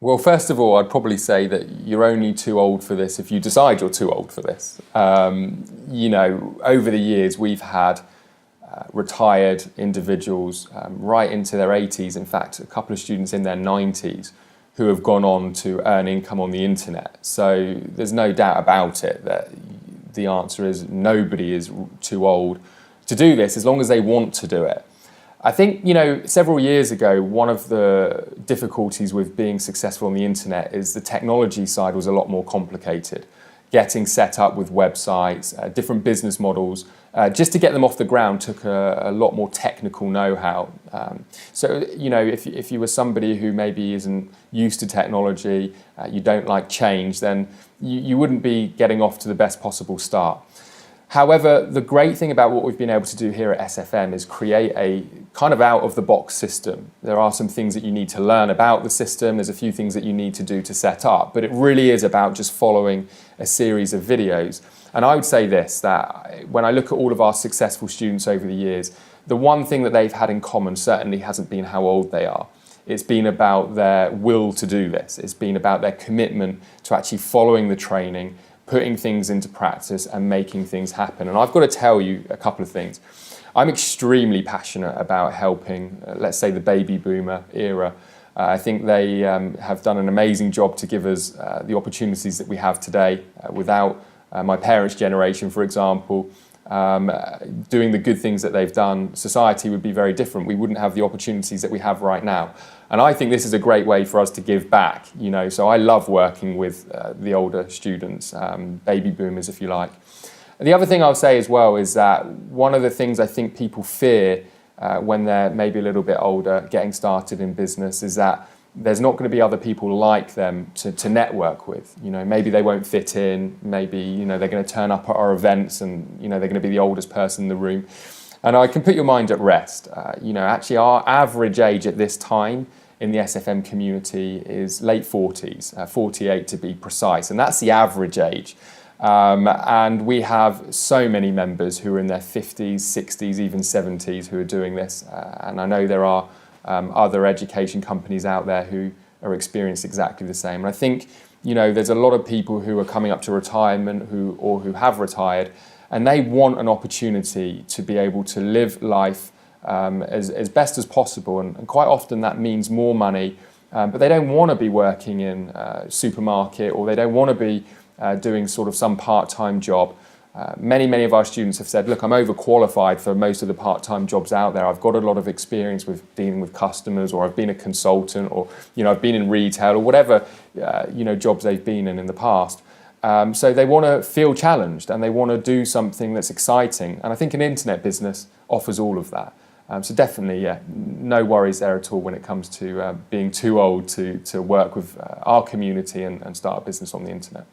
Well, first of all, I'd probably say that you're only too old for this if you decide you're too old for this. Over the years, we've had retired individuals right into their 80s, in fact, a couple of students in their 90s who have gone on to earn income on the internet. So there's no doubt about it that the answer is nobody is too old to do this as long as they want to do it. I think, several years ago, one of the difficulties with being successful on the internet is the technology side was a lot more complicated. Getting set up with websites, different business models, just to get them off the ground took a lot more technical know-how. If you were somebody who maybe isn't used to technology, you don't like change, then you wouldn't be getting off to the best possible start. However, the great thing about what we've been able to do here at SFM is create a kind of out-of-the-box system. There are some things that you need to learn about the system, there's a few things that you need to do to set up, but it really is about just following a series of videos. And I would say this, that when I look at all of our successful students over the years, the one thing that they've had in common certainly hasn't been how old they are. It's been about their will to do this. It's been about their commitment to actually following the training, putting things into practice and making things happen. And I've got to tell you a couple of things. I'm extremely passionate about helping, let's say, the baby boomer era. I think they have done an amazing job to give us the opportunities that we have today. Without my parents' generation, for example, doing the good things that they've done, society would be very different. We wouldn't have the opportunities that we have right now. And I think this is a great way for us to give back, so I love working with the older students, baby boomers, if you like. And the other thing I'll say as well is that one of the things I think people fear when they're maybe a little bit older, getting started in business, is that there's not going to be other people like them to network with. Maybe they won't fit in, maybe they're going to turn up at our events and they're going to be the oldest person in the room. And I can put your mind at rest. Actually our average age at this time in the SFM community is late 40s, 48 to be precise, and that's the average age. And we have so many members who are in their 50s, 60s, even 70s who are doing this. And I know there are other education companies out there who are experiencing exactly the same. And I think, there's a lot of people who are coming up to retirement who have retired, and they want an opportunity to be able to live life as best as possible. And quite often that means more money, but they don't want to be working in a supermarket, or they don't want to be doing sort of some part-time job. Many of our students have said, look, I'm overqualified for most of the part-time jobs out there. I've got a lot of experience with dealing with customers, or I've been a consultant, or I've been in retail, or whatever jobs they've been in the past. So they want to feel challenged and they want to do something that's exciting. And I think an internet business offers all of that. So definitely, no worries there at all when it comes to being too old to work with our community and start a business on the internet.